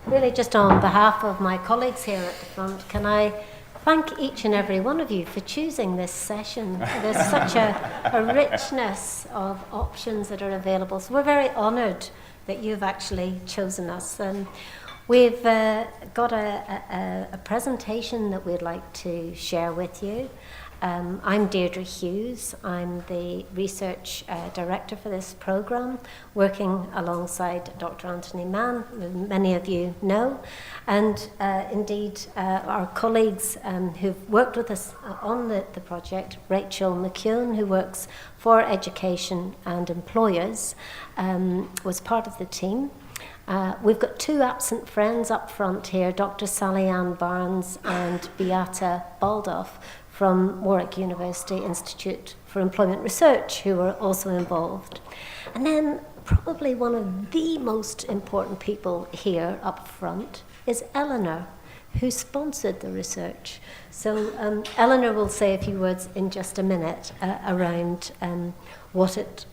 really just on behalf of my colleagues here at the front, can I thank each and every one of you for choosing this session. There's such a richness of options that are available. So we're very honoured that you've actually chosen us. We've got a presentation that we'd like to share with you. I'm Deirdre Hughes. I'm the research director for this programme, working alongside Dr. Anthony Mann, who many of you know, and indeed our colleagues who've worked with us on the project, Rachael McKeown, who works for education and employers, was part of the team. We've got two absent friends up front here, Dr. Sally Ann Barnes and Beata Baldoff from Warwick University Institute for Employment Research, who were also involved. And then probably one of the most important people here up front is Eleanor, who sponsored the research. So Eleanor will say a few words in just a minute around what it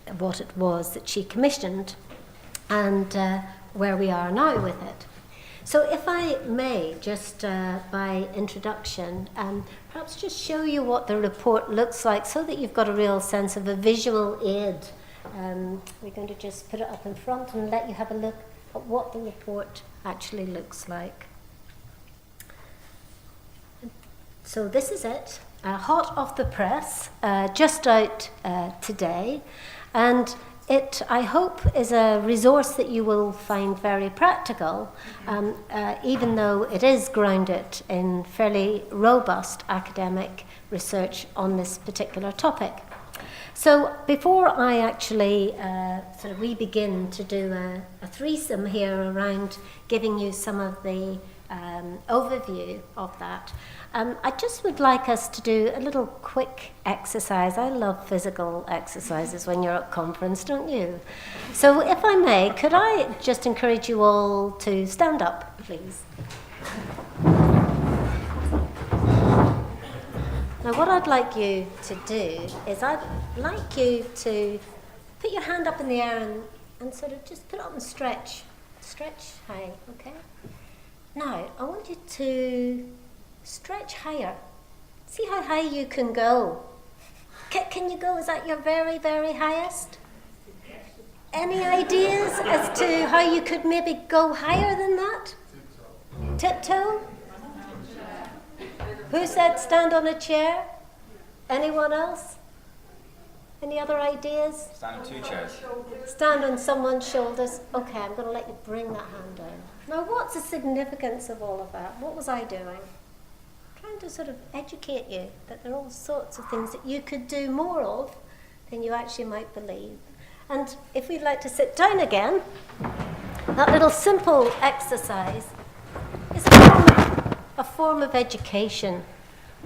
was that she commissioned and where we are now with it. So if I may, just by introduction, perhaps just show you what the report looks like so that you've got a real sense of a visual aid. We're going to just put it up in front and let you have a look at what the report actually looks like. So this is it, hot off the press, just out today. And it, I hope, is a resource that you will find very practical, even though it is grounded in fairly robust academic research on this particular topic. So before I actually we begin to do a threesome here around giving you some of the overview of that, I just would like us to do a little quick exercise. I love physical exercises when you're at conference, don't you? So if I may, could I just encourage you all to stand up, please? Now what I'd like you to do is I'd like you to put your hand up in the air and sort of just put it up and stretch. Stretch high, okay? Now, I want you to stretch higher. See how high you can go. Can you go? Is that your very, very highest? Any ideas as to how you could maybe go higher than that? Tiptoe? Who said stand on a chair? Anyone else? Any other ideas? Stand on two chairs. Stand on someone's shoulders. Okay, I'm going to let you bring that hand down. Now, what's the significance of all of that? What was I doing? Trying to sort of educate you that there are all sorts of things that you could do more of than you actually might believe. And if we'd like to sit down again, that little simple exercise is a form of education.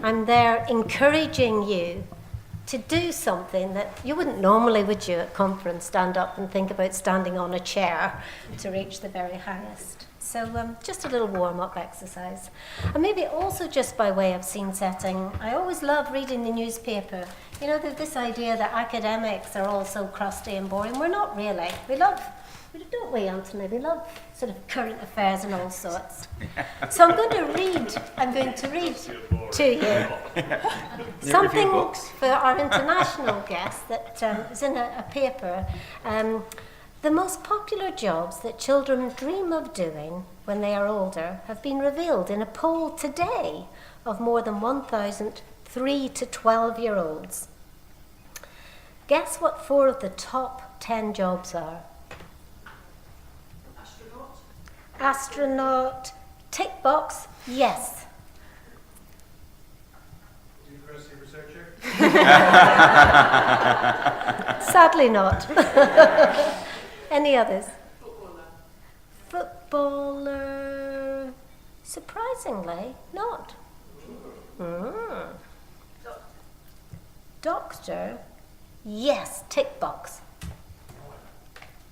I'm there encouraging you to do something that you wouldn't normally, would you, at conference, stand up and think about standing on a chair to reach the very highest. So just a little warm-up exercise. And maybe also just by way of scene setting, I always love reading the newspaper. You know, there's this idea that academics are all so crusty and boring. We're not really. We love, don't we, Anthony? We love sort of current affairs and all sorts. So I'm going to read to you something for our international guest that is in a paper. The most popular jobs that children dream of doing when they are older have been revealed in a poll today of more than 1,000 3 to 12-year-olds. Guess what 4 of the top 10 jobs are? Astronaut. Tick box, yes. University researcher? Sadly not. Any others? Footballer. Surprisingly, not. Doctor. Yes, tick box.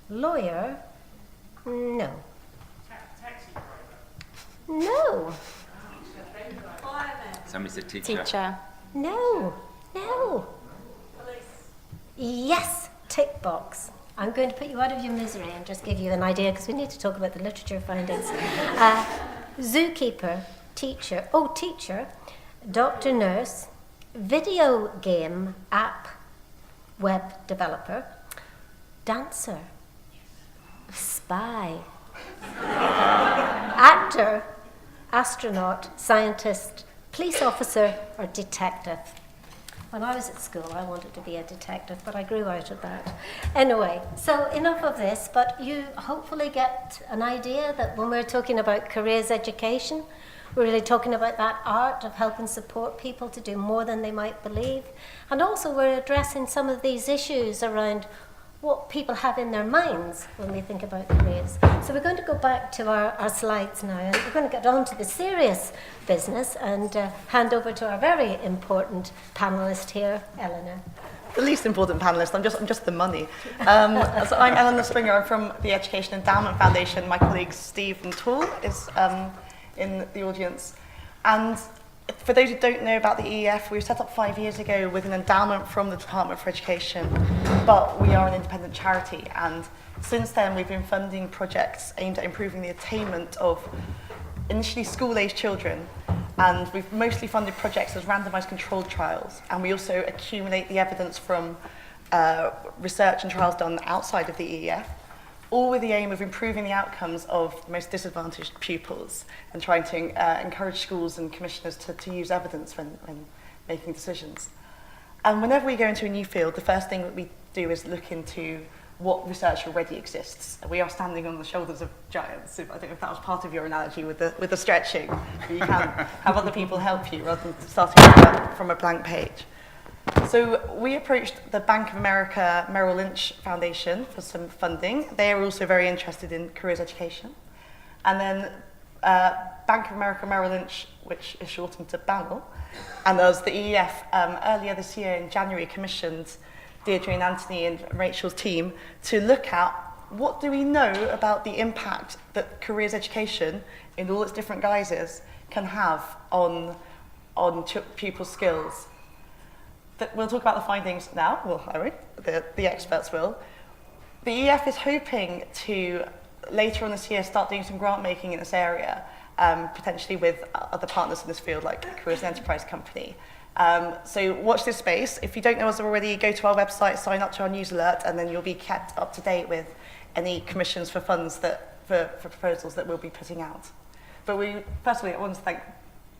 Lawyer. No. Taxi driver? No. Somebody said teacher. Teacher. No. No. Police? Yes, tick box. I'm going to put you out of your misery and just give you an idea, because we need to talk about the literature findings. Zookeeper, teacher, doctor, nurse, video game app web developer, dancer, spy, actor, astronaut, scientist, police officer, or detective. When I was at school, I wanted to be a detective, but I grew out of that. Anyway, so enough of this, but you hopefully get an idea that when we're talking about careers education, we're really talking about that art of helping support people to do more than they might believe. And also we're addressing some of these issues around what people have in their minds when we think about careers. So we're going to go back to our slides now, and we're going to get on to the serious business and hand over to our very important panellist here, Eleanor. The least important panellist, I'm just the money. So I'm Eleanor Stringer, I'm from the Education Endowment Foundation. My colleague Stephen Toole is in the audience. And for those who don't know about the EEF, we were set up 5 years ago with an endowment from the Department for Education, but we are an independent charity, and since then we've been funding projects aimed at improving the attainment of initially school-aged children, and we've mostly funded projects as randomised controlled trials, and we also accumulate the evidence from research and trials done outside of the EEF, all with the aim of improving the outcomes of the most disadvantaged pupils and trying to encourage schools and commissioners to use evidence when making decisions. And whenever we go into a new field, the first thing that we do is look into what research already exists. We are standing on the shoulders of giants. I don't know if that was part of your analogy with the stretching. You can have other people help you rather than starting from a blank page. So we approached the Bank of America Merrill Lynch Foundation for some funding. They are also very interested in careers education. And then Bank of America Merrill Lynch, which is shortened to BAML, and us, the EEF, earlier this year in January commissioned Deirdre and Anthony and Rachel's team to look at what do we know about the impact that careers education in all its different guises can have on pupils' skills. We'll talk about the findings now. Well, I won't. The experts will. The EF is hoping to, later on this year, start doing some grant making in this area, potentially with other partners in this field, like Careers and Enterprise Company. So watch this space. If you don't know us already, go to our website, sign up to our news alert, and then you'll be kept up to date with any commissions for funds for proposals that we'll be putting out. But firstly, I want to thank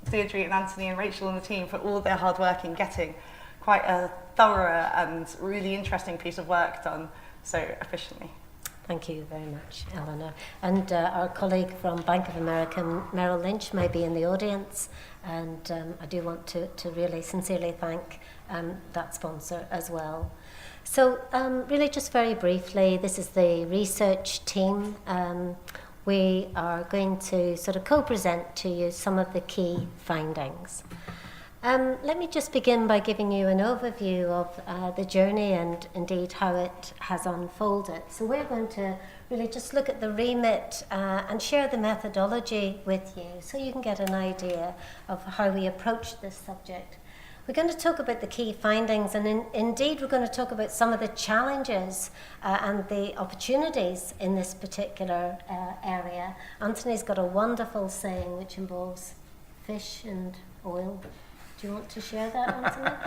Deirdre and Anthony and Rachel and the team for all their hard work in getting quite a thorough and really interesting piece of work done so efficiently. Thank you very much, Eleanor. And our colleague from Bank of America Merrill Lynch may be in the audience, and I do want to really sincerely thank that sponsor as well. So really just very briefly, this is the research team. We are going to sort of co-present to you some of the key findings. Let me just begin by giving you an overview of the journey and indeed how it has unfolded. So we're going to really just look at the remit and share the methodology with you so you can get an idea of how we approach this subject. We're going to talk about the key findings, and indeed we're going to talk about some of the challenges and the opportunities in this particular area. Anthony's got a wonderful saying which involves fish and oil. Do you want to share that,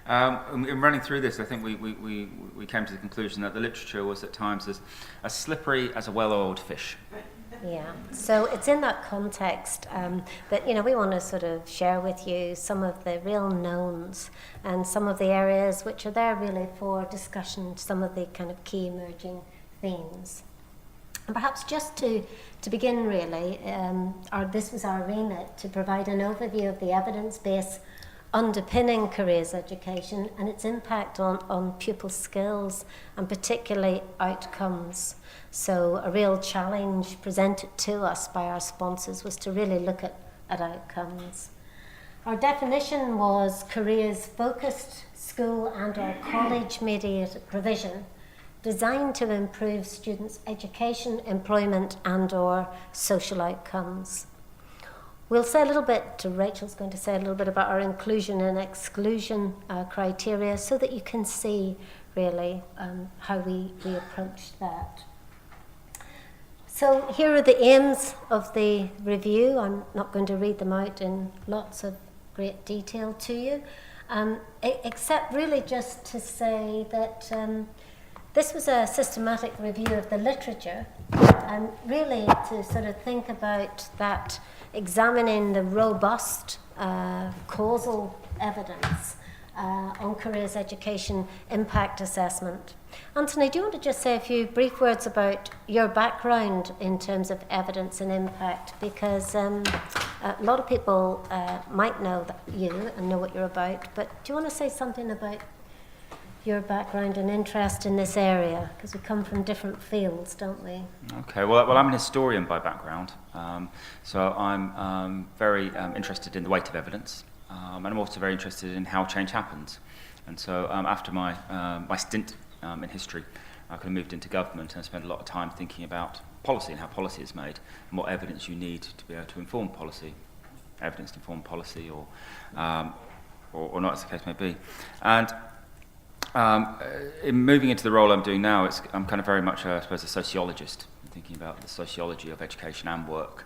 Anthony? In running through this, I think we came to the conclusion that the literature was at times as slippery as a well-oiled fish. Yeah, so it's in that context that we want to sort of share with you some of the real knowns and some of the areas which are there really for discussion, some of the kind of key emerging themes. And perhaps just to begin really, this was our remit, to provide an overview of the evidence base underpinning careers education and its impact on pupil skills and particularly outcomes. So a real challenge presented to us by our sponsors was to really look at outcomes. Our definition was careers-focused school and or college-mediated provision designed to improve students' education, employment and or social outcomes. We'll say a little bit, Rachel's going to say a little bit about our inclusion and exclusion criteria so that you can see really, how we approached that. So here are the aims of the review. I'm not going to read them out in lots of great detail to you, except really just to say that this was a systematic review of the literature, and really to sort of think about that, examining the robust causal evidence on careers education impact assessment. Anthony, do you want to just say a few brief words about your background in terms of evidence and impact? Because a lot of people might know that you and know what you're about, but do you want to say something about your background and interest in this area? Because we come from different fields, don't we? Okay, well I'm an historian by background, so I'm very interested in the weight of evidence, and I'm also very interested in how change happens. And so after my stint in history, I kind of moved into government, and I spent a lot of time thinking about policy and how policy is made and what evidence you need to be able to inform policy, evidence to inform policy, or not, as the case may be. And in moving into the role I'm doing now, I'm kind of very much, I suppose, a sociologist, thinking about the sociology of education and work,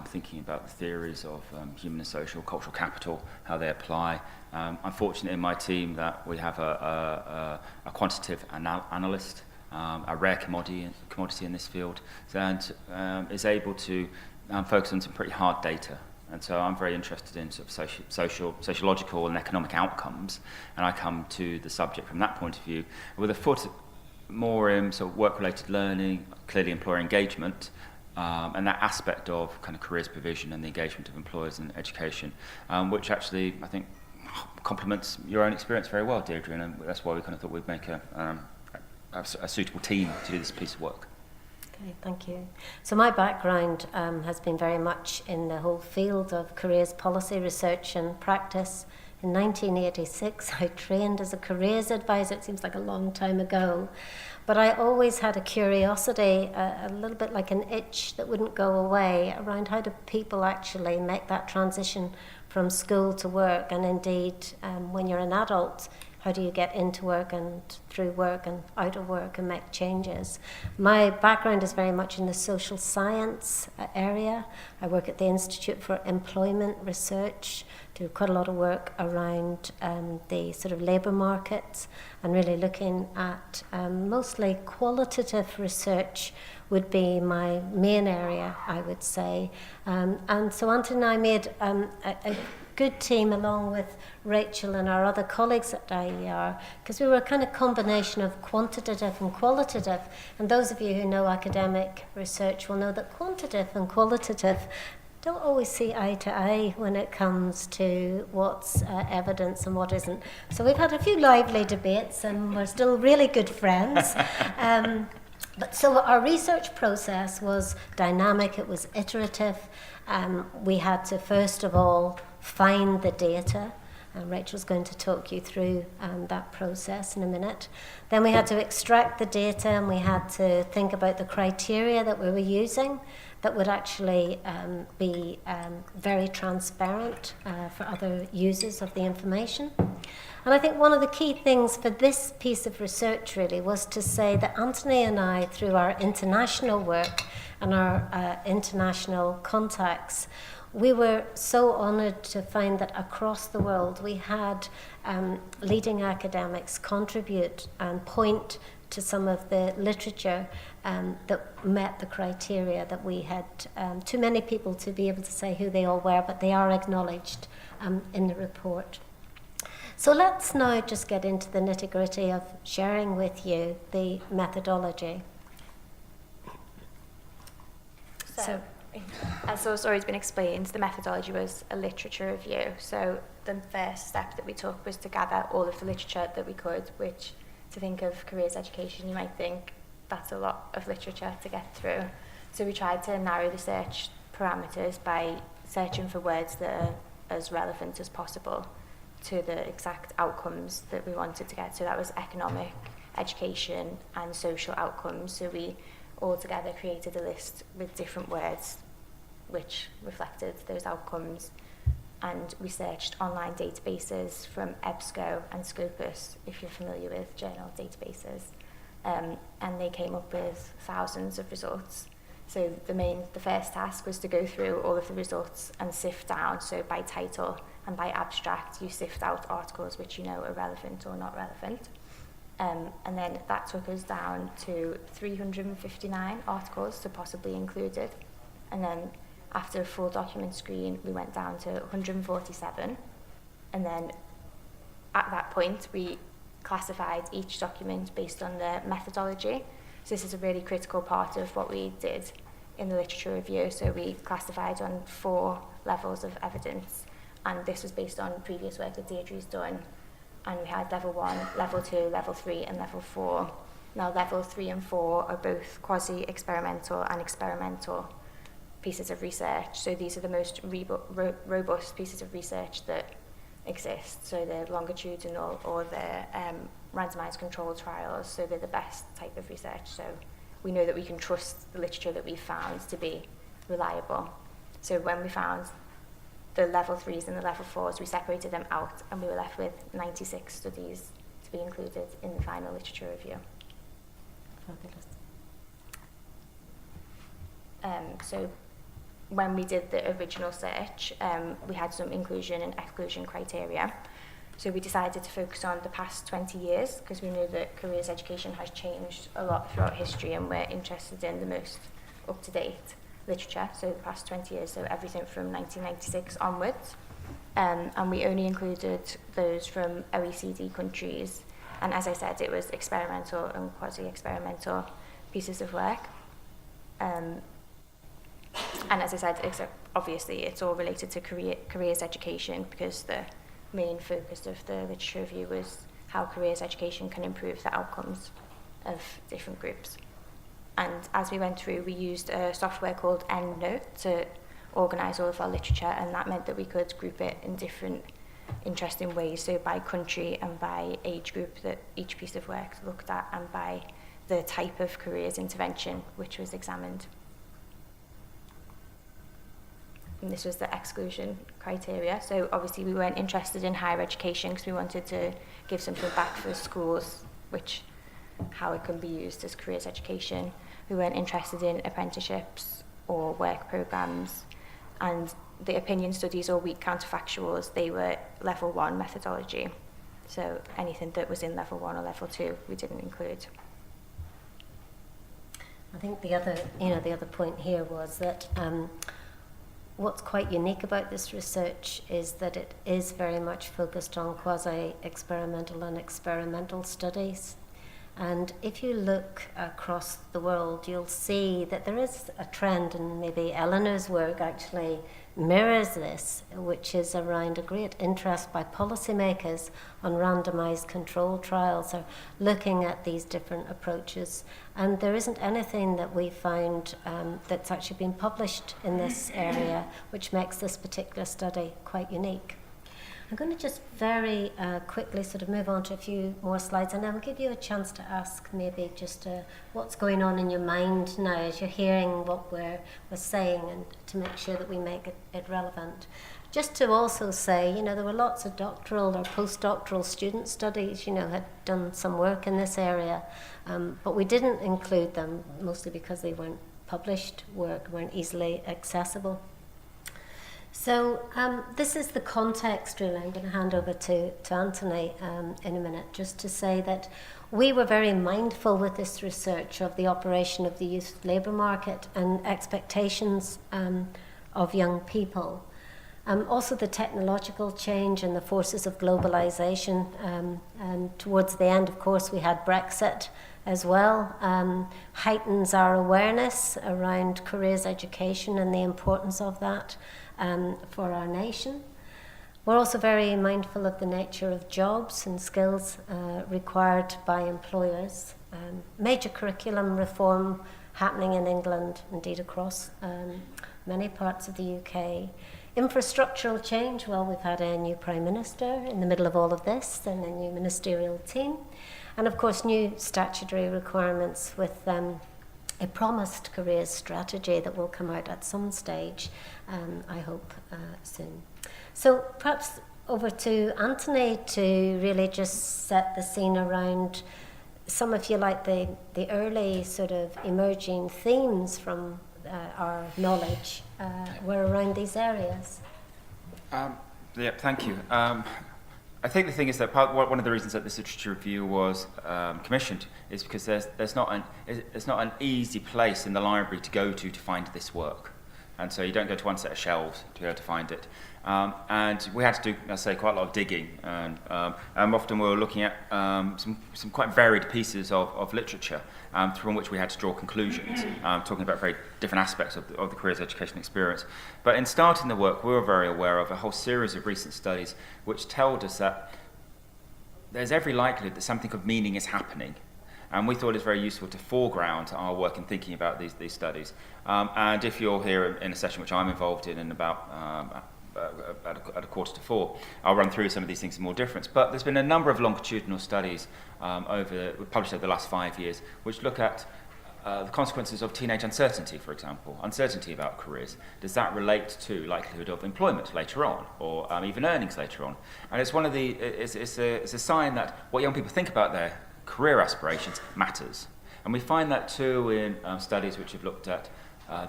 thinking about the theories of human and social, cultural capital, how they apply. I'm fortunate in my team that we have a quantitative analyst, a rare commodity in this field, and is able to focus on some pretty hard data. And so I'm very interested in sort of sociological and economic outcomes, and I come to the subject from that point of view with a foot more in sort of work-related learning, clearly employer engagement, and that aspect of kind of careers provision and the engagement of employers in education, which actually I think complements your own experience very well, Deirdre, and that's why we kind of thought we'd make a suitable team to do this piece of work. Okay, thank you. So my background has been very much in the whole field of careers policy, research and practice. In 1986, I trained as a careers advisor. It seems like a long time ago. But I always had a curiosity, a little bit like an itch that wouldn't go away, around how do people actually make that transition from school to work, and indeed, when you're an adult, how do you get into work and through work and out of work and make changes? My background is very much in the social science area. I work at the Institute for Employment Research, do quite a lot of work around the sort of labour markets, and really looking at mostly qualitative research would be my main area, I would say. And so Anthony and I made a good team along with Rachael and our other colleagues at IER, because we were a kind of combination of quantitative and qualitative. And those of you who know academic research will know that quantitative and qualitative don't always see eye to eye when it comes to what's evidence and what isn't. So we've had a few lively debates, and we're still really good friends. But so our research process was dynamic, it was iterative. We had to first of all find the data, and Rachel's going to talk you through that process in a minute. Then we had to extract the data, and we had to think about the criteria that we were using that would actually be very transparent for other users of the information. And I think one of the key things for this piece of research really was to say that Anthony and I, through our international work and our international contacts, we were so honoured to find that across the world we had leading academics contribute and point to some of the literature that met the criteria that we had. Too many people to be able to say who they all were, but they are acknowledged in the report. So let's now just get into the nitty-gritty of sharing with you the methodology. So, as has already been explained, the methodology was a literature review. So the first step that we took was to gather all of the literature that we could, which, to think of careers education, you might think that's a lot of literature to get through. So we tried to narrow the search parameters by searching for words that are as relevant as possible to the exact outcomes that we wanted to get. So that was economic, education and social outcomes. So we all together created a list with different words which reflected those outcomes and we searched online databases from EBSCO and Scopus, if you're familiar with journal databases, and they came up with thousands of results. So the first task was to go through all of the results and sift down, so by title and by abstract, you sift out articles which you know are relevant or not relevant. And then that took us down to 359 articles to possibly included. And then after a full document screen, we went down to 147. And then at that point, we classified each document based on the methodology. So this is a really critical part of what we did in the literature review. So we classified on 4 levels of evidence, and this was based on previous work that Deirdre's done. And we had level 1, level 2, level 3, and level 4. Now level 3 and 4 are both quasi-experimental and experimental pieces of research. So these are the most robust pieces of research that exist. So they're longitudinal or they're randomized controlled trials. So they're the best type of research. So we know that we can trust the literature that we've found to be reliable. So when we found the level 3s and the level 4s, we separated them out, and we were left with 96 studies to be included in the final literature review. Fabulous. So when we did the original search, we had some inclusion and exclusion criteria. So we decided to focus on the past 20 years, because we know that careers education has changed a lot throughout history, and we're interested in the most up-to-date literature, so the past 20 years, so everything from 1996 onwards. And we only included those from OECD countries. And as I said, it was experimental and quasi-experimental pieces of work. And as I said, obviously it's all related to careers education, because the main focus of the literature review was how careers education can improve the outcomes of different groups. And as we went through, we used a software called EndNote to organise all of our literature, and that meant that we could group it in different interesting ways, so by country and by age group that each piece of work looked at, and by the type of careers intervention which was examined. And this was the exclusion criteria. So obviously we weren't interested in higher education, because we wanted to give something back for schools, how it can be used as careers education. We weren't interested in apprenticeships or work programmes, and the opinion studies or weak counterfactuals, they were level 1 methodology. So anything that was in level 1 or level 2, we didn't include. I think the other point here was that what's quite unique about this research is that it is very much focused on quasi-experimental and experimental studies. And if you look across the world, you'll see that there is a trend, and maybe Eleanor's work actually mirrors this, which is around a great interest by policymakers on randomized control trials, or looking at these different approaches. And there isn't anything that we found that's actually been published in this area, which makes this particular study quite unique. I'm going to just very quickly sort of move on to a few more slides, and then I'll give you a chance to ask maybe just what's going on in your mind now as you're hearing what we're saying, and to make sure that we make it relevant. Just to also say, there were lots of doctoral or postdoctoral student studies, had done some work in this area, but we didn't include them, mostly because they weren't published work, weren't easily accessible. So this is the context, really. I'm going to hand over to Anthony in a minute, just to say that we were very mindful with this research of the operation of the youth labour market and expectations of young people. Also the technological change and the forces of globalisation. And towards the end, of course, we had Brexit as well. Heightens our awareness around careers education and the importance of that for our nation. We're also very mindful of the nature of jobs and skills required by employers. Major curriculum reform happening in England, indeed across many parts of the UK. Infrastructural change, well, we've had a new Prime Minister in the middle of all of this, and a new ministerial team. And of course, new statutory requirements with a promised careers strategy that will come out at some stage, I hope, soon. So perhaps over to Anthony to really just set the scene around some, if you like, the early sort of emerging themes from our knowledge were around these areas. Yeah, thank you. I think the thing is that one of the reasons that this literature review was commissioned is because there's not an easy place in the library to go to find this work, and so you don't go to one set of shelves to be able to find it. And we had to do, I say, quite a lot of digging, and often we were looking at some quite varied pieces of literature from which we had to draw conclusions, talking about very different aspects of the careers education experience. But in starting the work, we were very aware of a whole series of recent studies which told us that there's every likelihood that something of meaning is happening. And we thought it was very useful to foreground our work in thinking about these studies. And if you're here in a session which I'm involved in about at a 3:45, I'll run through some of these things in more difference. But there's been a number of longitudinal studies published over the last 5 years, which look at the consequences of teenage uncertainty, for example, uncertainty about careers. Does that relate to likelihood of employment later on, or even earnings later on? And it's one of the it's a sign that what young people think about their career aspirations matters. And we find that too in studies which have looked at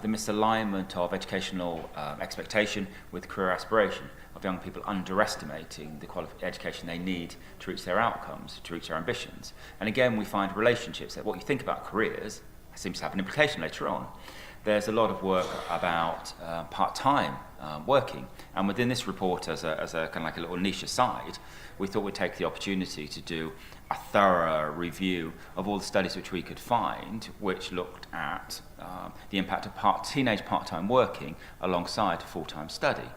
the misalignment of educational expectation with career aspiration, of young people underestimating the education they need to reach their outcomes, to reach their ambitions. And again, we find relationships that what you think about careers seems to have an implication later on. There's a lot of work about part-time working, and within this report, as a kind of like a little niche aside, we thought we'd take the opportunity to do a thorough review of all the studies which we could find, which looked at the impact of teenage part-time working alongside full-time study.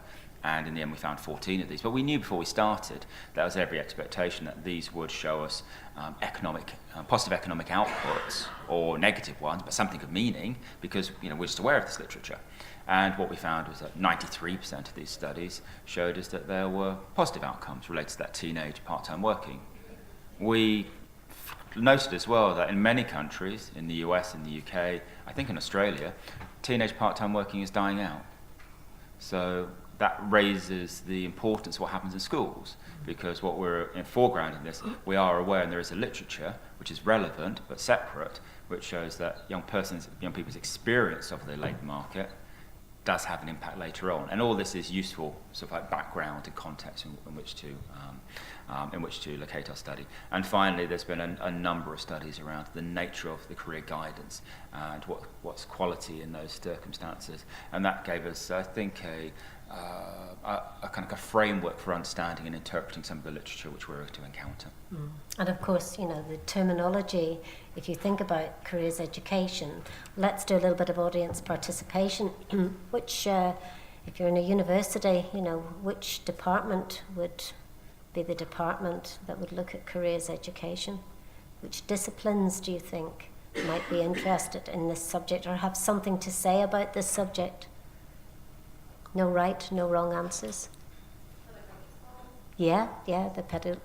And in the end, we found 14 of these. But we knew before we started that was every expectation that these would show us positive economic outputs, or negative ones, but something of meaning, because we're just aware of this literature. And what we found was that 93% of these studies showed us that there were positive outcomes related to that teenage part-time working. We noted as well that in many countries, in the US, in the UK, I think in Australia, teenage part-time working is dying out. So that raises the importance of what happens in schools, because what we're in foreground in this, we are aware, and there is a literature which is relevant but separate, which shows that young people's experience of the labour market does have an impact later on. And all this is useful sort of like background and context in which to locate our study. And finally, there's been a number of studies around the nature of the career guidance and what's quality in those circumstances. And that gave us, I think, a kind of a framework for understanding and interpreting some of the literature which we're to encounter. And of course, the terminology, if you think about careers education, let's do a little bit of audience participation. Which, if you're in a university, which department would be the department that would look at careers education? Which disciplines do you think might be interested in this subject or have something to say about this subject? No right, no wrong answers. Yeah, the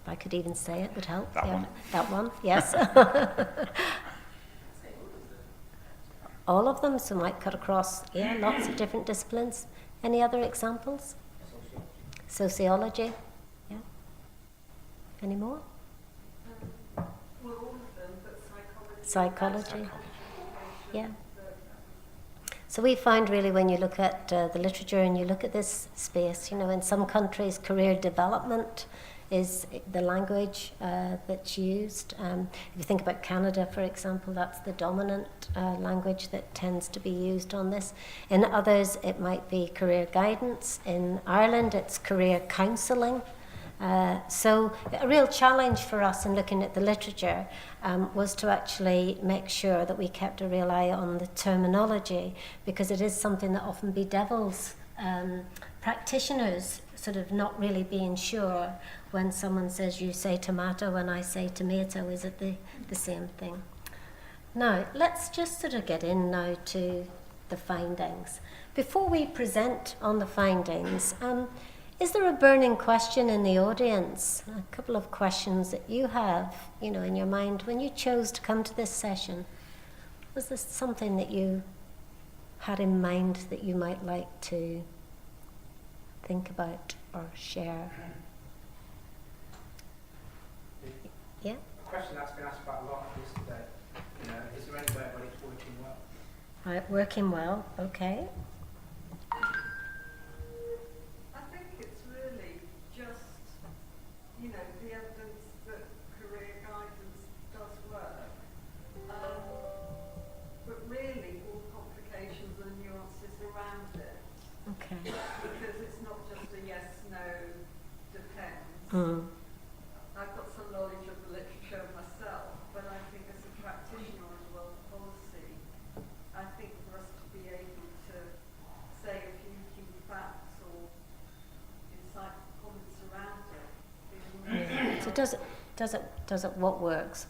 if I could even say it would help. That one, yes. All of them, so might cut across, lots of different disciplines. Any other examples? Sociology, yeah. Any more? Well, all of them, but Psychology, yeah. So we find really when you look at the literature and you look at this space, in some countries career development is the language that's used. If you think about Canada, for example, that's the dominant language that tends to be used on this. In others, it might be career guidance. In Ireland, it's career counselling. So a real challenge for us in looking at the literature was to actually make sure that we kept a real eye on the terminology, because it is something that often bedevils practitioners, sort of not really being sure when someone says you say tomato and I say tomato, is it the same thing? Now, let's just sort of get in now to the findings. Before we present on the findings, is there a burning question in the audience? A couple of questions that you have, in your mind when you chose to come to this session. Was this something that you had in mind that you might like to think about or share? Yeah? A question that's been asked quite a lot yesterday, is there any way when it's working well? Right, working well, okay. I think it's really just, the evidence that career guidance does work. But really all complications and nuances around it. Okay. Because it's not just a yes, no, depends. Mm. I've got some knowledge of the literature myself, but I think as a practitioner of world policy, I think for us to be able to say a few key facts or insightful comments around it is really So does it what works?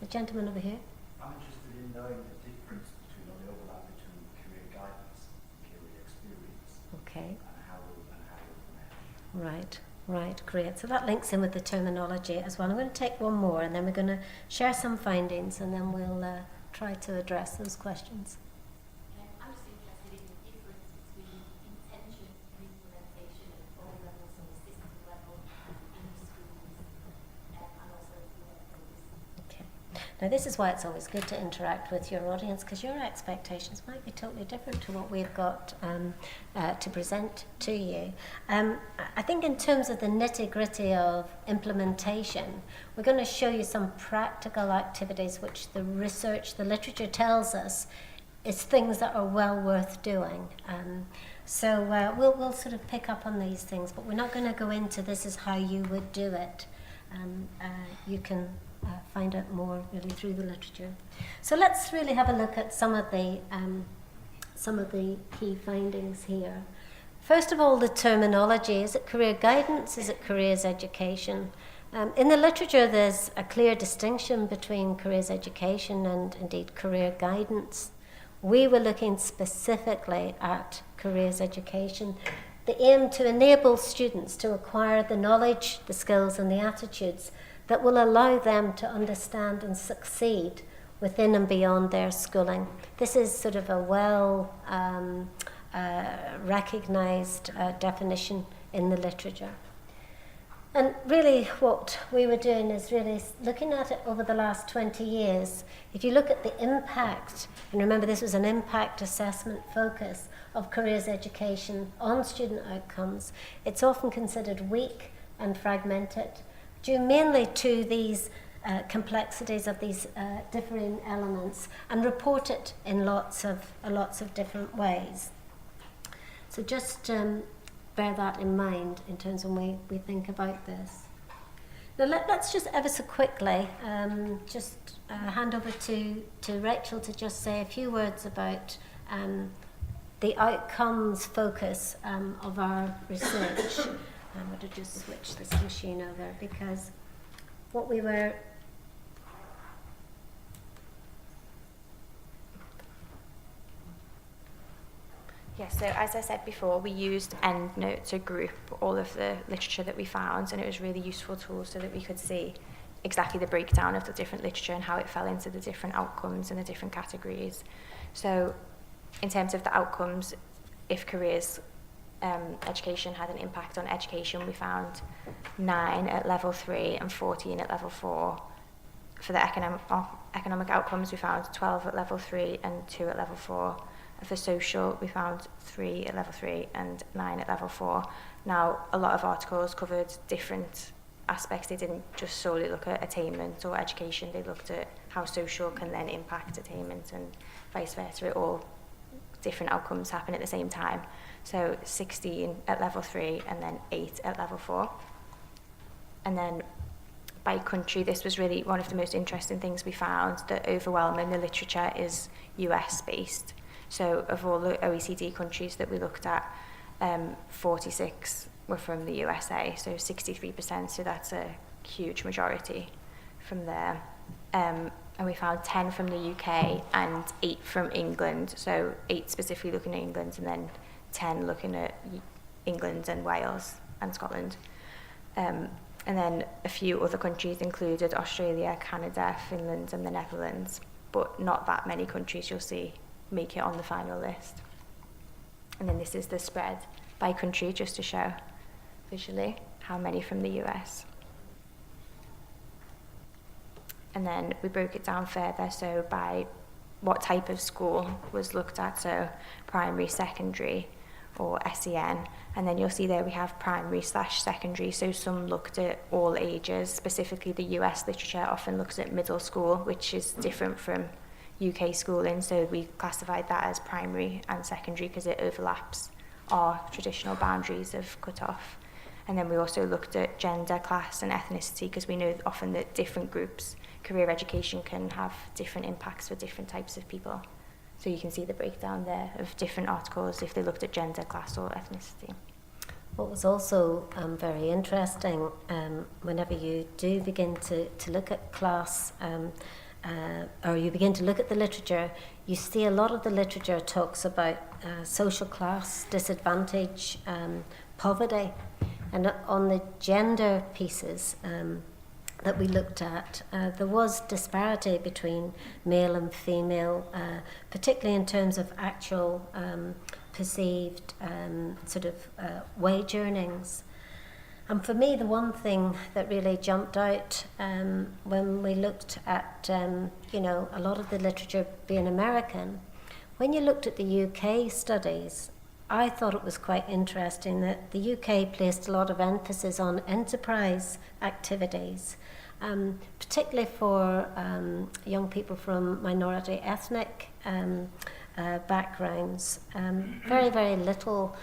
The gentleman over here? I'm interested in knowing the difference between, or the overlap between career guidance and career experience, Okay. and how it mesh. Right, great. So that links in with the terminology as well. I'm going to take one more and then we're going to share some findings and then we'll try to address those questions. I'm just interested in the difference between intention and implementation at all levels, so the system level in the schools and also the workplace. Okay. Now this is why it's always good to interact with your audience, because your expectations might be totally different to what we've got to present to you. I think in terms of the nitty-gritty of implementation, we're going to show you some practical activities which the research, the literature tells us is things that are well worth doing. So we'll sort of pick up on these things, but we're not going to go into this is how you would do it. You can find out more really through the literature. So let's really have a look at some of the key findings here. First of all, the terminology. Is it career guidance? Is it careers education? In the literature, there's a clear distinction between careers education and indeed career guidance. We were looking specifically at careers education, the aim to enable students to acquire the knowledge, the skills and the attitudes that will allow them to understand and succeed within and beyond their schooling. This is sort of a recognised definition in the literature. And really what we were doing is really looking at it over the last 20 years. If you look at the impact, and remember this was an impact assessment focus of careers education on student outcomes, it's often considered weak and fragmented, due mainly to these complexities of these differing elements, and reported in lots of different ways. So just bear that in mind in terms of when we think about this. Now let's just ever so quickly hand over to Rachel to just say a few words about the outcomes focus of our research. I'm going to just switch this machine over because what we were... Yes, so as I said before, we used EndNote to group all of the literature that we found, and it was a really useful tool so that we could see exactly the breakdown of the different literature and how it fell into the different outcomes and the different categories. So in terms of the outcomes, if careers education had an impact on education, we found 9 at level 3 and 14 at level 4. For the economic outcomes, we found 12 at level 3 and 2 at level 4. For social, we found 3 at level 3 and 9 at level 4. Now, a lot of articles covered different aspects. They didn't just solely look at attainment or education. They looked at how social can then impact attainment and vice versa. All different outcomes happen at the same time. So 16 at level 3 and then 8 at level 4. And then by country, this was really one of the most interesting things we found, that overwhelming the literature is US-based. So of all the OECD countries that we looked at, 46 were from the USA, so 63%, so that's a huge majority from there. And we found 10 from the UK and 8 from England, so 8 specifically looking at England and then 10 looking at England and Wales and Scotland. And then a few other countries included Australia, Canada, Finland and the Netherlands. but not that many countries you'll see make it on the final list. And then this is the spread by country, just to show visually how many from the US. And then we broke it down further, so by what type of school was looked at, so primary, secondary, or SEN. And then you'll see there we have primary/secondary, so some looked at all ages. Specifically, the US literature often looks at middle school, which is different from UK schooling, so we classified that as primary and secondary because it overlaps our traditional boundaries of cut-off. And then we also looked at gender, class, and ethnicity because we know often that different groups, career education can have different impacts for different types of people. So you can see the breakdown there of different articles if they looked at gender, class, or ethnicity. What was also very interesting, whenever you do begin to look at class, or you begin to look at the literature, you see a lot of the literature talks about social class, disadvantage, poverty. And on the gender pieces that we looked at, there was disparity between male and female, particularly in terms of actual perceived wage earnings. And for me, the one thing that really jumped out when we looked at, a lot of the literature being American, when you looked at the UK studies, I thought it was quite interesting that the UK placed a lot of emphasis on enterprise activities, particularly for young people from minority ethnic backgrounds. Very, very little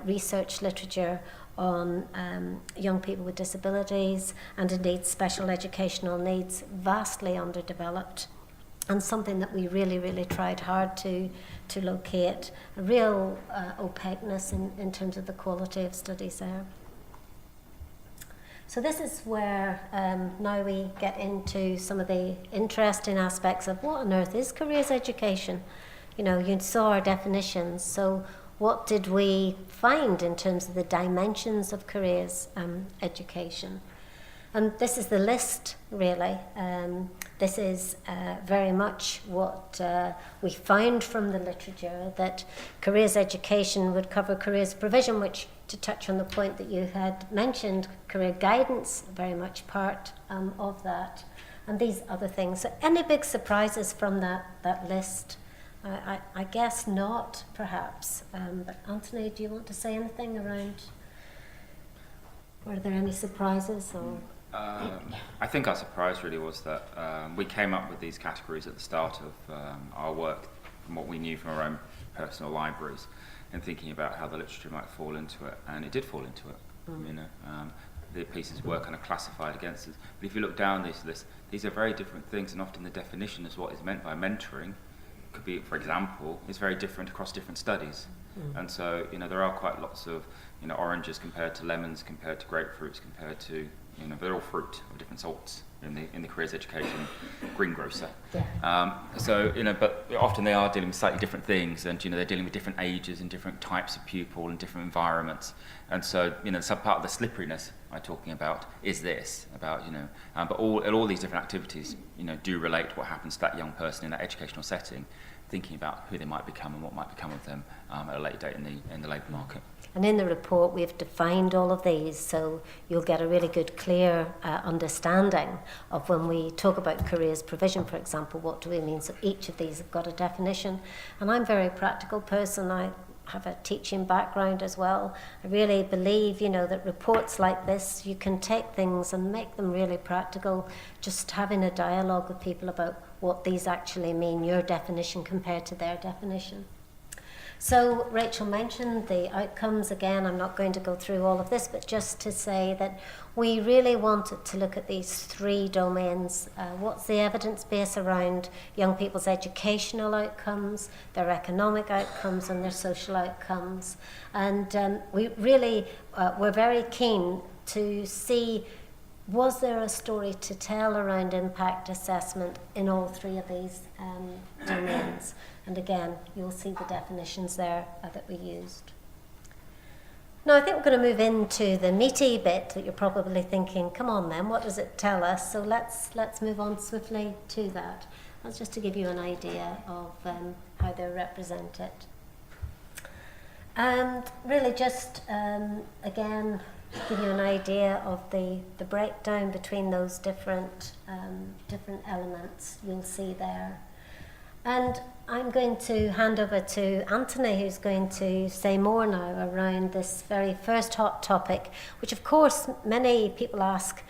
research literature on young people with disabilities and indeed special educational needs, vastly underdeveloped, and something that we really, really tried hard to locate, a real opaqueness in terms of the quality of studies there. So this is where now we get into some of the interesting aspects of what on earth is careers education. You saw our definitions, so what did we find in terms of the dimensions of careers education? And this is the list, really. This is very much what we found from the literature, that careers education would cover careers provision, which, to touch on the point that you had mentioned, career guidance, very much part of that, and these other things. So any big surprises from that list? I guess not, perhaps. But Anthony, do you want to say anything around, were there any surprises? Or? I think our surprise really was that we came up with these categories at the start of our work from what we knew from our own personal libraries and thinking about how the literature might fall into it, and it did fall into it. The pieces were kind of classified against us. But if you look down this list, these are very different things, and often the definition of what is meant by mentoring could be, for example, is very different across different studies. And so, there are quite lots of, oranges compared to lemons, compared to grapefruits, compared to, they're all fruit of different sorts in the careers education greengrocer. Yeah. But often they are dealing with slightly different things, and they're dealing with different ages and different types of pupil and different environments. And so, some part of the slipperiness I'm talking about is this about but all these different activities do relate to what happens to that young person in that educational setting, thinking about who they might become and what might become of them at a later date in the labour market. And in the report, we've defined all of these, so you'll get a really good, clear understanding of when we talk about careers provision, for example, what do we mean? So each of these have got a definition. And I'm a very practical person. I have a teaching background as well. I really believe, that reports like this, you can take things and make them really practical, just having a dialogue with people about what these actually mean, your definition compared to their definition. So Rachel mentioned the outcomes. Again, I'm not going to go through all of this, but just to say that we really wanted to look at these three domains. What's the evidence base around young people's educational outcomes, their economic outcomes, and their social outcomes? And we really were very keen to see, was there a story to tell around impact assessment in all three of these domains? And again, you'll see the definitions there that we used. Now, I think we're going to move into the meaty bit that you're probably thinking, come on then, what does it tell us? So let's move on swiftly to that. That's just to give you an idea of how they're represented. And really just, again, give you an idea of the breakdown between those different elements you'll see there. And I'm going to hand over to Anthony, who's going to say more now around this very first hot topic, which of course many people ask,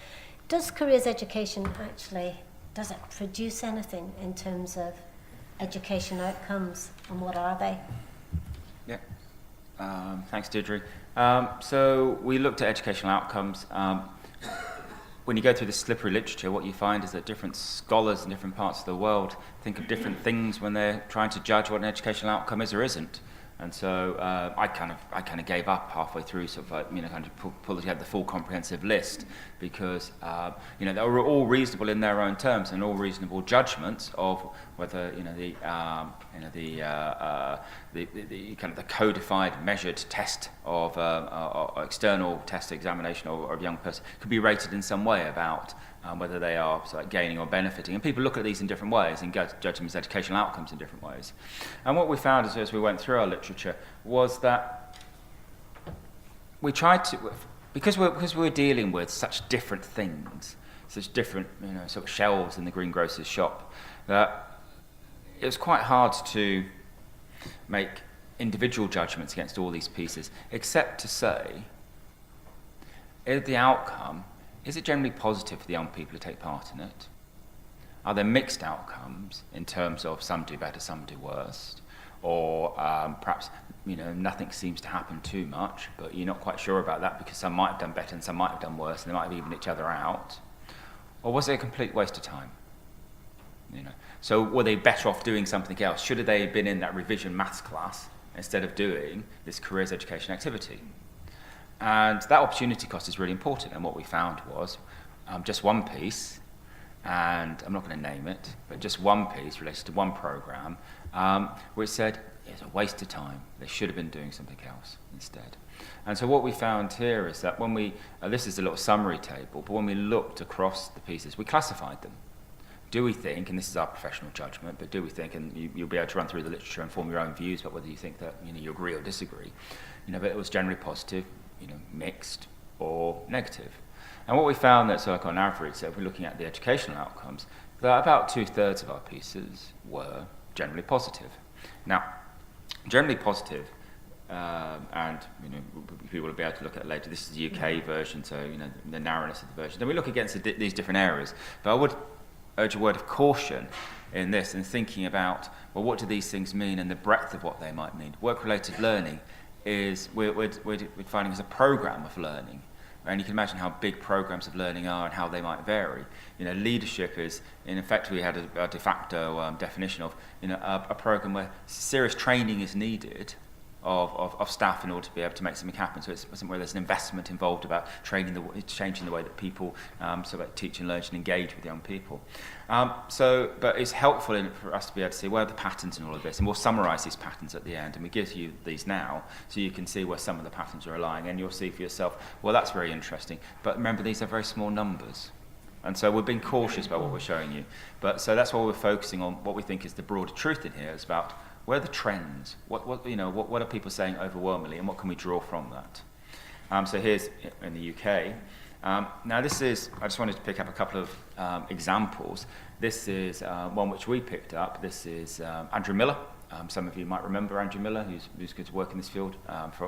does careers education actually, does it produce anything in terms of education outcomes, and what are they? Yeah. Thanks, Deirdre. So we looked at educational outcomes. When you go through the slippery literature, what you find is that different scholars in different parts of the world think of different things when they're trying to judge what an educational outcome is or isn't. And so I kind of gave up halfway through, sort of like, kind of pull together the full comprehensive list, because they were all reasonable in their own terms and all reasonable judgments of whether the kind of the codified measured test of external test examination or of a young person could be rated in some way about whether they are sort of gaining or benefiting. And people look at these in different ways and judge them as educational outcomes in different ways. And what we found as we went through our literature was that we tried to, because we're dealing with such different things, such different sort of shelves in the greengrocer's shop, that it was quite hard to make individual judgments against all these pieces, except to say, is the outcome, is it generally positive for the young people who take part in it? Are there mixed outcomes in terms of some do better, some do worse? Or perhaps nothing seems to happen too much, but you're not quite sure about that because some might have done better and some might have done worse, and they might have evened each other out? Or was it a complete waste of time? So were they better off doing something else? Should they have been in that revision maths class instead of doing this careers education activity? And that opportunity cost is really important. And what we found was just one piece, and I'm not going to name it, but just one piece related to one program, which said it's a waste of time. They should have been doing something else instead. And so what we found here is that when we, this is a little summary table, but when we looked across the pieces, we classified them. Do we think, and this is our professional judgment, but do we think, and you'll be able to run through the literature and form your own views about whether you think that you agree or disagree, but it was generally positive, mixed or negative. And what we found that, so like on average, so if we're looking at the educational outcomes, that about 2/3 of our pieces were generally positive. Now, generally positive, and people will be able to look at it later. This is the UK version, so the narrowness of the version. Then we look against these different areas, but I would urge a word of caution in this and thinking about, well, what do these things mean and the breadth of what they might mean. Work-related learning is, we're defining as a program of learning. And you can imagine how big programs of learning are and how they might vary. Leadership is, in effect, we had a de facto definition of a program where serious training is needed of staff in order to be able to make something happen. So it's something where there's an investment involved about changing the way that people teach and learn and engage with young people. But it's helpful for us to be able to see where are the patterns in all of this, and we'll summarise these patterns at the end, and we give you these now so you can see where some of the patterns are lying, and you'll see for yourself, well, that's very interesting. But remember, these are very small numbers. And so we're being cautious about what we're showing you. But so that's why we're focusing on what we think is the broader truth in here. It's about where are the trends? What are people saying overwhelmingly, and what can we draw from that? So here's in the UK. Now this is, I just wanted to pick up a couple of examples. This is one which we picked up. This is Andrew Miller. Some of you might remember Andrew Miller, who's good to work in this field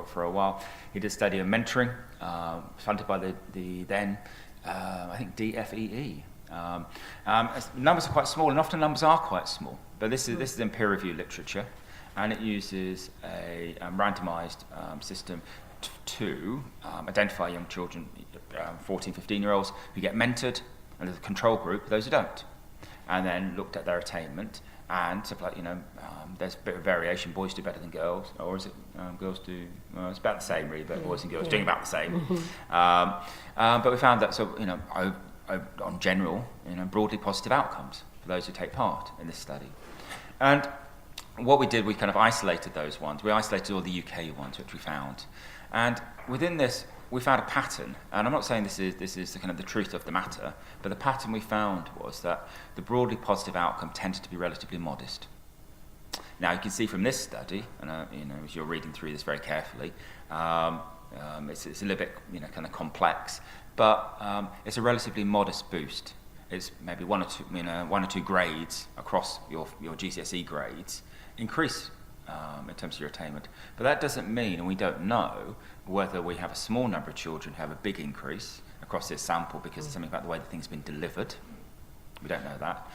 for a while. He did a study of mentoring, funded by the then, I think, DFEE. Numbers are quite small, and often numbers are quite small. But this is in peer-reviewed literature, and it uses a randomised system to identify young children, 14, 15-year-olds, who get mentored, and there's a control group, those who don't. And then looked at their attainment, and sort of like, there's a bit of variation. Boys do better than girls, or is it girls do? Well, it's about the same, really, but boys and girls doing about the same. But we found that, on general, broadly positive outcomes for those who take part in this study. And what we did, we kind of isolated those ones. We isolated all the UK ones, which we found. And within this, we found a pattern, and I'm not saying this is the kind of the truth of the matter, but the pattern we found was that the broadly positive outcome tended to be relatively modest. Now you can see from this study, and as you're reading through this very carefully, it's a little bit kind of complex, but it's a relatively modest boost. It's maybe one or two grades across your GCSE grades increase in terms of your attainment. But that doesn't mean, and we don't know, whether we have a small number of children who have a big increase across this sample because it's something about the way the thing's been delivered. We don't know that.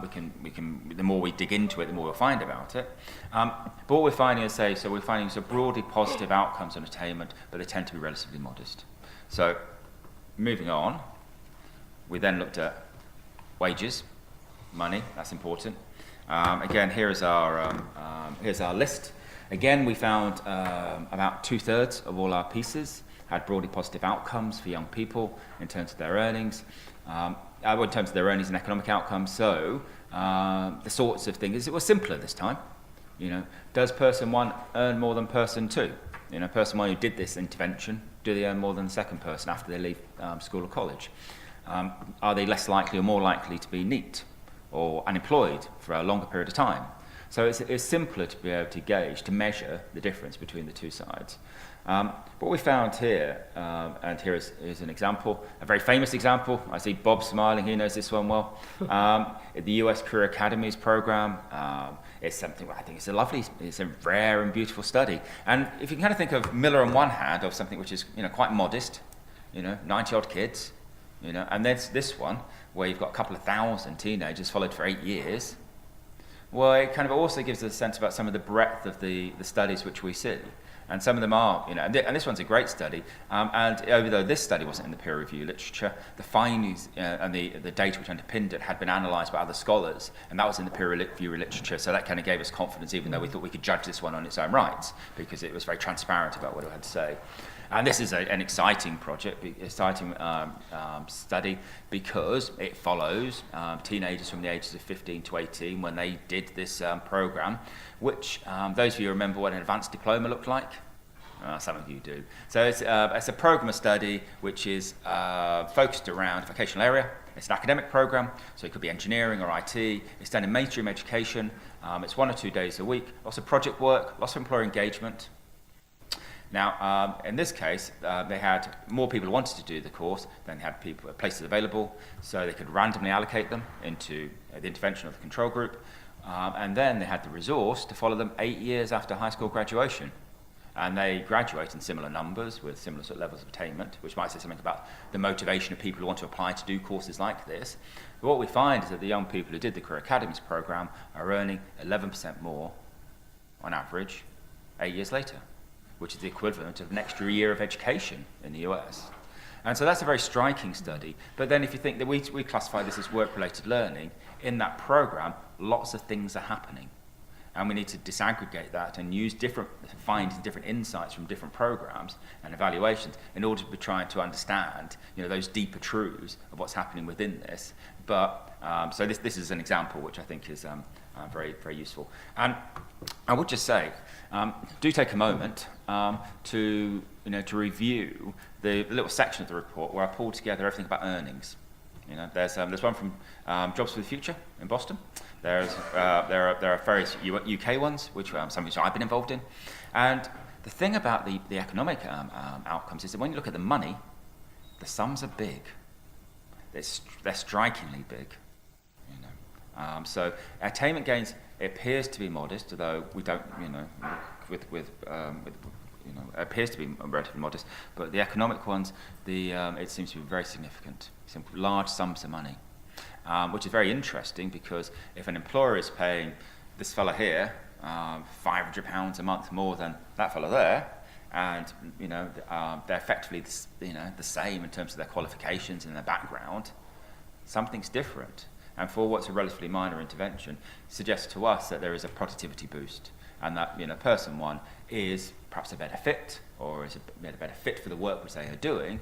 We can. The more we dig into it, the more we'll find about it. But what we're finding is, we're finding some broadly positive outcomes on attainment, but they tend to be relatively modest. So, moving on, we then looked at wages, money. That's important. Again, here's our list. Again, we found about 2/3 of all our pieces had broadly positive outcomes for young people in terms of their earnings. In terms of their earnings and economic outcomes. So the sorts of things, it was simpler this time. Does person 1 earn more than person 2? Person 1 who did this intervention, do they earn more than the second person after they leave school or college? Are they less likely or more likely to be neat or unemployed for a longer period of time? So it's simpler to be able to gauge, to measure the difference between the two sides. What we found here, and here is an example, a very famous example. I see Bob smiling, he knows this one well. The US Career Academies program is something I think it's a rare and beautiful study. And if you kind of think of Miller on one hand, of something which is quite modest, 90-odd kids, and then this one where you've got a couple of thousand teenagers followed for 8 years. Well, it kind of also gives us a sense about some of the breadth of the studies which we see. And some of them are, and this one's a great study, and although this study wasn't in the peer review literature, the findings and the data which underpinned it had been analysed by other scholars, and that was in the peer review literature, so that kind of gave us confidence, even though we thought we could judge this one on its own rights, because it was very transparent about what it had to say. And this is an exciting project, exciting study, because it follows teenagers from the ages of 15 to 18 when they did this programme, which those of you remember what an advanced diploma looked like? Some of you do. So it's a programme of study which is focused around a vocational area. It's an academic programme, so it could be engineering or IT. It's done in mainstream education. It's 1 or 2 days a week. Lots of project work, lots of employer engagement. Now, in this case, they had more people who wanted to do the course than they had places available, so they could randomly allocate them into the intervention of the control group, and then they had the resource to follow them 8 years after high school graduation. And they graduate in similar numbers with similar sort of levels of attainment, which might say something about the motivation of people who want to apply to do courses like this. But what we find is that the young people who did the Career Academies programme are earning 11% more on average 8 years later, which is the equivalent of an extra year of education in the US. And so that's a very striking study. But then if you think that we classify this as work-related learning, in that programme, lots of things are happening. And we need to disaggregate that and use different findings, different insights from different programs and evaluations in order to be trying to understand, those deeper truths of what's happening within this. But so this is an example which I think is very, very useful. And I would just say, do take a moment to review the little section of the report where I pulled together everything about earnings. There's one from Jobs for the Future in Boston. There are various UK ones, which some which I've been involved in. And the thing about the economic outcomes is that when you look at the money, the sums are big. They're strikingly big. So attainment gains, it appears to be modest, although we don't, it appears to be relatively modest. But the economic ones, it seems to be very significant. Some large sums of money. Which is very interesting because if an employer is paying this fellow here £500 a month more than that fellow there, and they're effectively the same in terms of their qualifications and their background, something's different. And for what's a relatively minor intervention, suggests to us that there is a productivity boost, and that person 1 is perhaps a better fit, or is a better fit for the work which they are doing.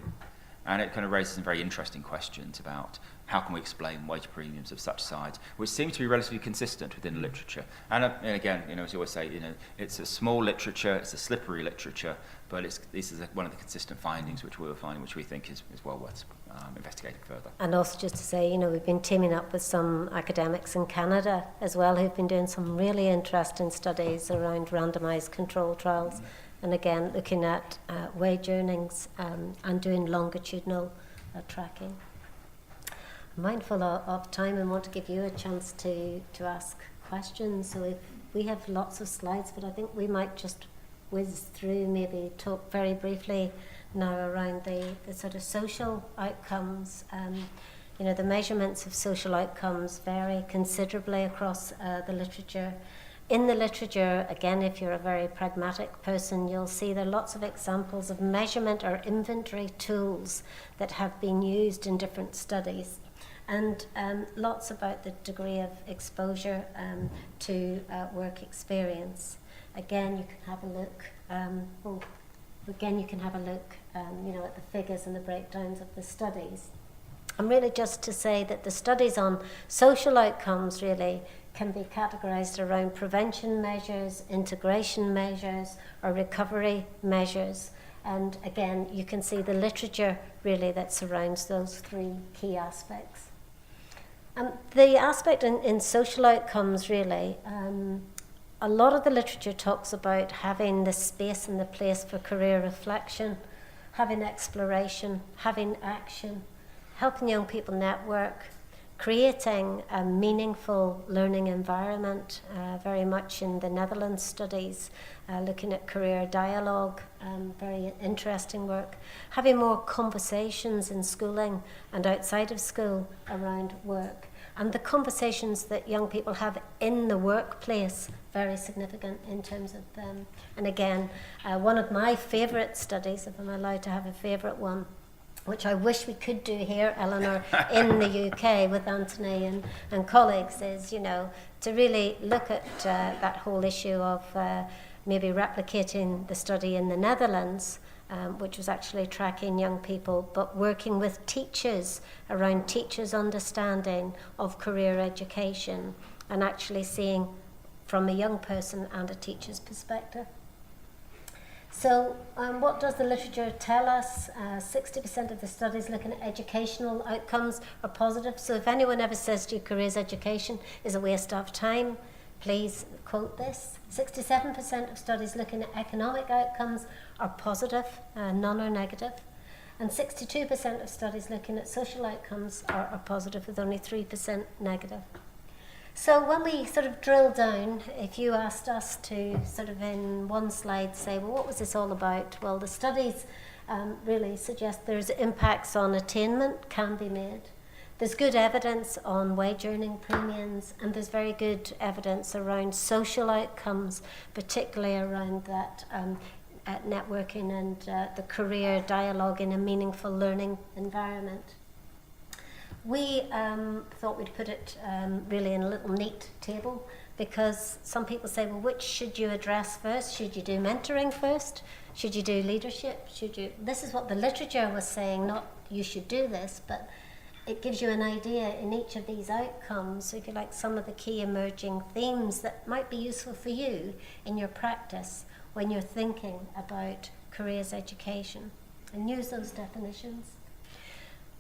And it kind of raises some very interesting questions about how can we explain wage premiums of such size, which seems to be relatively consistent within the literature. And again, as you always say, it's a small literature, it's a slippery literature, but this is one of the consistent findings which we were finding, which we think is well worth investigating further. And also just to say, we've been teaming up with some academics in Canada as well who've been doing some really interesting studies around randomised control trials, and again looking at wage earnings and doing longitudinal tracking. I'm mindful of time and want to give you a chance to ask questions. So if we have lots of slides, but I think we might just whiz through, maybe talk very briefly now around the sort of social outcomes. The measurements of social outcomes vary considerably across the literature. In the literature, again, if you're a very pragmatic person, you'll see there are lots of examples of measurement or inventory tools that have been used in different studies, and lots about the degree of exposure to work experience. Again, you can have a look. At the figures and the breakdowns of the studies. And really just to say that the studies on social outcomes really can be categorised around prevention measures, integration measures, or recovery measures. And again, you can see the literature really that surrounds those three key aspects. The aspect in social outcomes really, a lot of the literature talks about having the space and the place for career reflection, having exploration, having action, helping young people network, creating a meaningful learning environment, very much in the Netherlands studies, looking at career dialogue, very interesting work, having more conversations in schooling and outside of school around work, and the conversations that young people have in the workplace, very significant in terms of them. And again, one of my favourite studies, if I'm allowed to have a favourite one, which I wish we could do here, Eleanor, in the UK with Anthony and colleagues, is, to really look at that whole issue of maybe replicating the study in the Netherlands, which was actually tracking young people, but working with teachers around teachers' understanding of career education and actually seeing from a young person and a teacher's perspective. So what does the literature tell us? 60% of the studies looking at educational outcomes are positive. So if anyone ever says to you careers education is a waste of time, please quote this. 67% of studies looking at economic outcomes are positive, none are negative. And 62% of studies looking at social outcomes are positive, with only 3% negative. So when we sort of drill down, if you asked us to sort of in one slide say, well, what was this all about? Well, the studies really suggest there's impacts on attainment can be made. There's good evidence on wage earning premiums, and there's very good evidence around social outcomes, particularly around that networking and the career dialogue in a meaningful learning environment. We thought we'd put it really in a little neat table, because some people say, well, which should you address first? Should you do mentoring first? Should you do leadership? This is what the literature was saying, not you should do this, but it gives you an idea in each of these outcomes, if you like, some of the key emerging themes that might be useful for you in your practice when you're thinking about careers education, and use those definitions.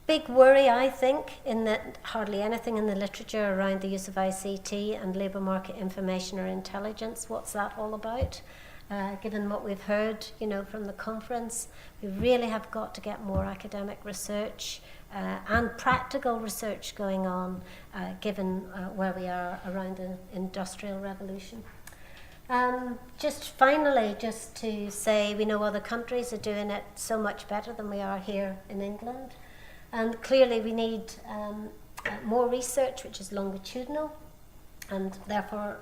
Big worry, I think, in that hardly anything in the literature around the use of ICT and labour market information or intelligence. What's that all about? Given what we've heard, from the conference, we really have got to get more academic research and practical research going on, given where we are around the Industrial Revolution. Just finally, just to say, we know other countries are doing it so much better than we are here in England. And clearly we need more research, which is longitudinal, and therefore,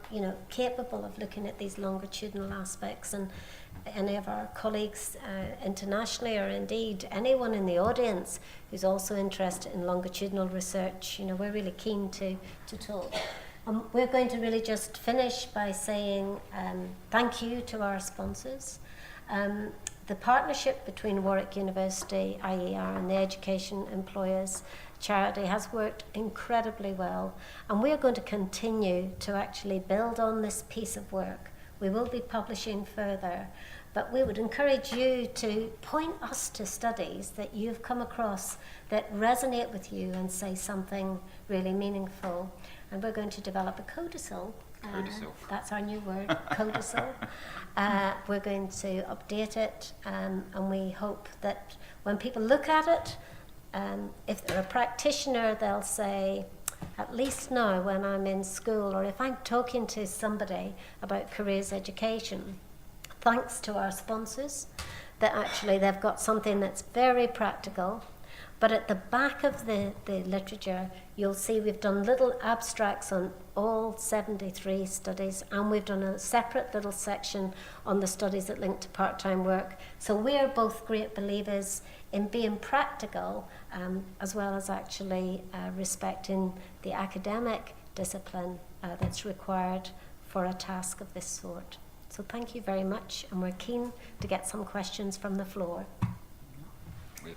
capable of looking at these longitudinal aspects. And any of our colleagues internationally, or indeed anyone in the audience who's also interested in longitudinal research, we're really keen to talk. We're going to really just finish by saying thank you to our sponsors. The partnership between Warwick University, IER, and the education employers charity has worked incredibly well, and we're going to continue to actually build on this piece of work. We will be publishing further, but we would encourage you to point us to studies that you've come across that resonate with you and say something really meaningful. And we're going to develop a codicil. Codicil. That's our new word, codicil. We're going to update it, and we hope that when people look at it, if they're a practitioner, they'll say, at least now when I'm in school, or if I'm talking to somebody about careers education, thanks to our sponsors, that actually they've got something that's very practical. But at the back of the literature, you'll see we've done little abstracts on all 73 studies, and we've done a separate little section on the studies that link to part-time work. So we're both great believers in being practical, as well as actually respecting the academic discipline that's required for a task of this sort. So thank you very much, and we're keen to get some questions from the floor. We